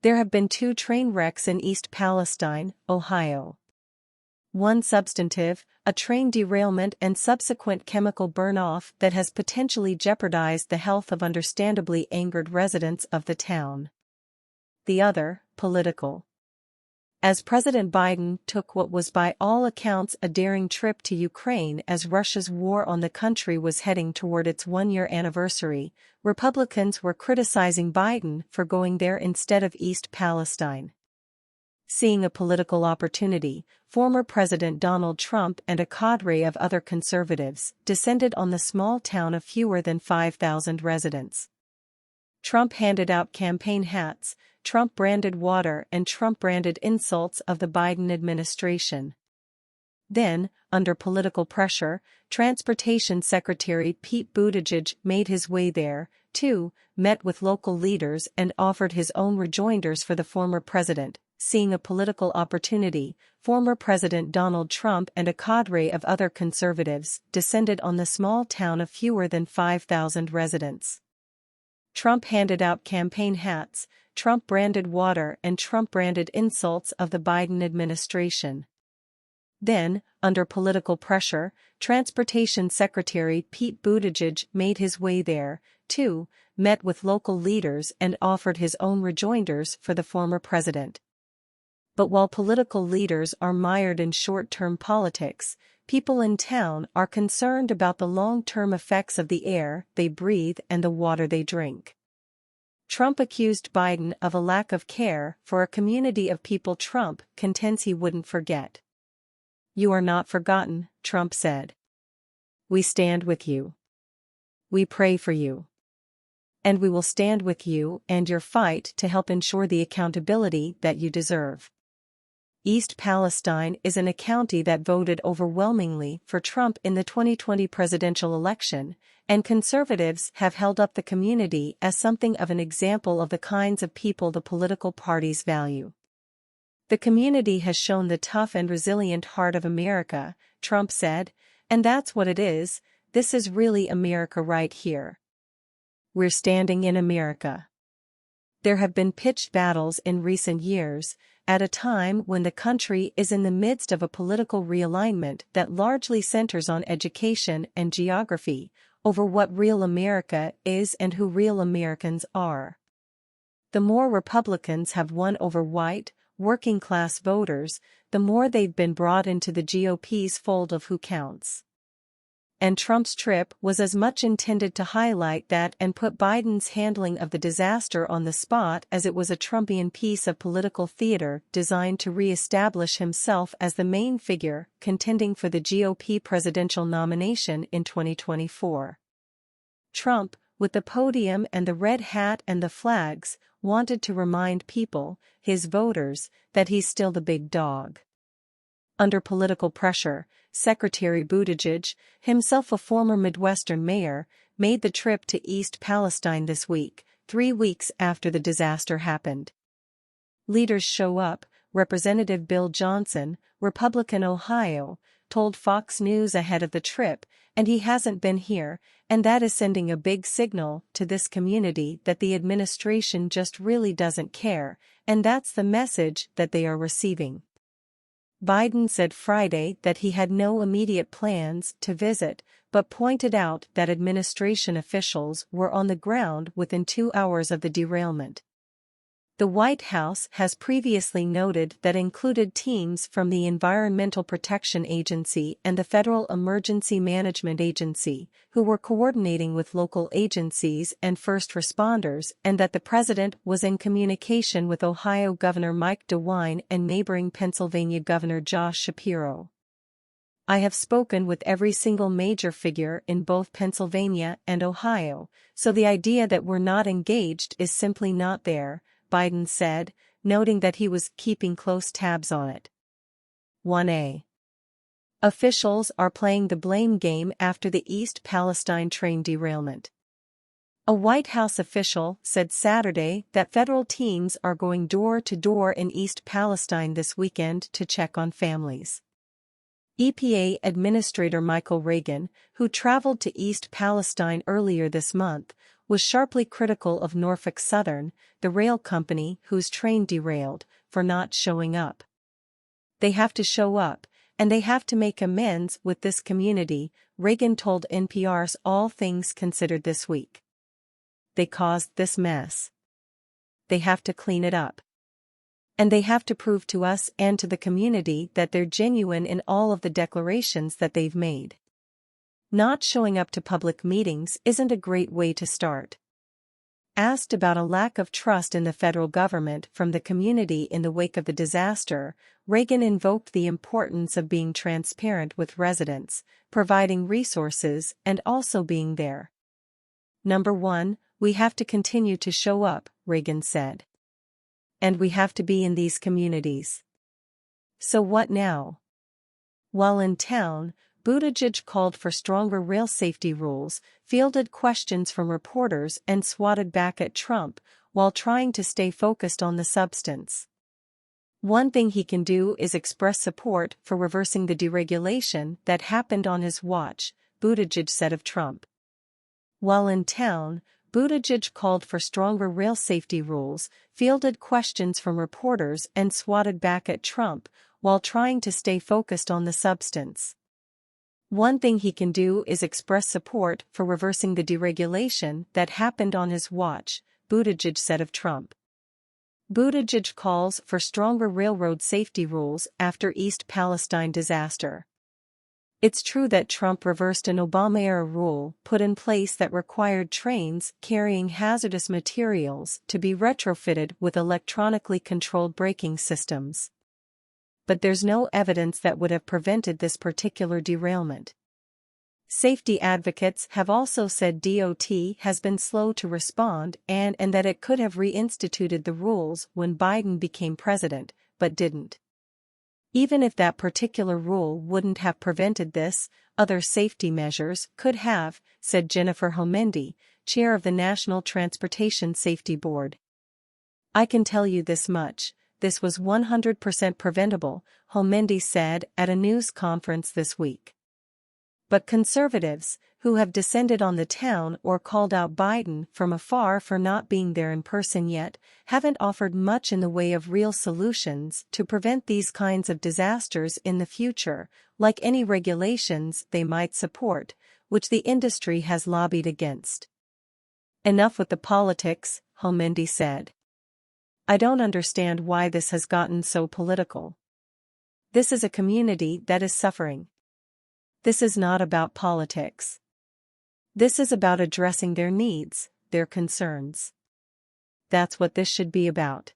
There have been 2 train wrecks in East Palestine, Ohio. One substantive, a train derailment and subsequent chemical burn-off that has potentially jeopardized the health of understandably angered residents of the town. The other, political. As President Biden took what was by all accounts a daring trip to Ukraine as Russia's war on the country was heading toward its 1-year anniversary, Republicans were criticizing Biden for going there instead of East Palestine. Seeing a political opportunity, former President Donald Trump and a cadre of other conservatives descended on the small town of fewer than 5,000 residents. Trump handed out campaign hats, Trump-branded water and Trump-branded insults of the Biden administration. Then, under political pressure, Transportation Secretary Pete Buttigieg made his way there, too, met with local leaders and offered his own rejoinders for the former president. Seeing a political opportunity, former President Donald Trump and a cadre of other conservatives descended on the small town of fewer than 5,000 residents. Trump handed out campaign hats, Trump-branded water and Trump-branded insults of the Biden administration. Then, under political pressure, Transportation Secretary Pete Buttigieg made his way there, too, met with local leaders and offered his own rejoinders for the former president. But while political leaders are mired in short-term politics, people in town are concerned about the long-term effects of the air they breathe and the water they drink. Trump accused Biden of a lack of care for a community of people Trump contends he wouldn't forget. "You are not forgotten," Trump said. "We stand with you. We pray for you. And we will stand with you and your fight to help ensure the accountability that you deserve." East Palestine is in a county that voted overwhelmingly for Trump in the 2020 presidential election, and conservatives have held up the community as something of an example of the kinds of people the political parties value. "The community has shown the tough and resilient heart of America," Trump said, "and that's what it is. This is really America right here. We're standing in America." There have been pitched battles in recent years, at a time when the country is in the midst of a political realignment that largely centers on education and geography, over what real America is and who real Americans are. The more Republicans have won over white, working-class voters, the more they've been brought into the GOP's fold of who counts. And Trump's trip was as much intended to highlight that and put Biden's handling of the disaster on the spot as it was a Trumpian piece of political theater designed to re-establish himself as the main figure contending for the GOP presidential nomination in 2024. Trump, with the podium and the red hat and the flags, wanted to remind people, his voters, that he's still the big dog. Under political pressure, Secretary Buttigieg, himself a former Midwestern mayor, made the trip to East Palestine this week, 3 weeks after the disaster happened. Leaders show up. Representative Bill Johnson, Republican Ohio, told Fox News ahead of the trip, and he hasn't been here, and that is sending a big signal to this community that the administration just really doesn't care, and that's the message that they are receiving. Biden said Friday that he had no immediate plans to visit, but pointed out that administration officials were on the ground within 2 hours of the derailment. The White House has previously noted that included teams from the Environmental Protection Agency and the Federal Emergency Management Agency, who were coordinating with local agencies and first responders, and that the president was in communication with Ohio Governor Mike DeWine and neighboring Pennsylvania Governor Josh Shapiro. "I have spoken with every single major figure in both Pennsylvania and Ohio, so the idea that we're not engaged is simply not there," Biden said, noting that he was keeping close tabs on it. 1A. Officials are playing the blame game after the East Palestine train derailment. A White House official said Saturday that federal teams are going door to door in East Palestine this weekend to check on families. EPA Administrator Michael Regan, who traveled to East Palestine earlier this month, was sharply critical of Norfolk Southern, the rail company whose train derailed, for not showing up. They have to show up, and they have to make amends with this community, Reagan told NPR's All Things Considered this week. They caused this mess. They have to clean it up. And they have to prove to us and to the community that they're genuine in all of the declarations that they've made. Not showing up to public meetings isn't a great way to start. Asked about a lack of trust in the federal government from the community in the wake of the disaster, Reagan invoked the importance of being transparent with residents, providing resources, and also being there. Number 1, we have to continue to show up, Reagan said. And we have to be in these communities. So what now? While in town, Buttigieg called for stronger rail safety rules, fielded questions from reporters and swatted back at Trump, while trying to stay focused on the substance. One thing he can do is express support for reversing the deregulation that happened on his watch, Buttigieg said of Trump. While in town, Buttigieg called for stronger rail safety rules, fielded questions from reporters and swatted back at Trump, while trying to stay focused on the substance. One thing he can do is express support for reversing the deregulation that happened on his watch, Buttigieg said of Trump. Buttigieg calls for stronger railroad safety rules after East Palestine disaster. It's true that Trump reversed an Obama-era rule put in place that required trains carrying hazardous materials to be retrofitted with electronically controlled braking systems. But there's no evidence that would have prevented this particular derailment. Safety advocates have also said DOT has been slow to respond and that it could have reinstituted the rules when Biden became president, but didn't. Even if that particular rule wouldn't have prevented this, other safety measures could have, said Jennifer Homendy, chair of the National Transportation Safety Board. I can tell you this much, this was 100% preventable, Homendy said at a news conference this week. But conservatives, who have descended on the town or called out Biden from afar for not being there in person yet, haven't offered much in the way of real solutions to prevent these kinds of disasters in the future, like any regulations they might support, which the industry has lobbied against. Enough with the politics, Homendy said. I don't understand why this has gotten so political. This is a community that is suffering. This is not about politics. This is about addressing their needs, their concerns. That's what this should be about.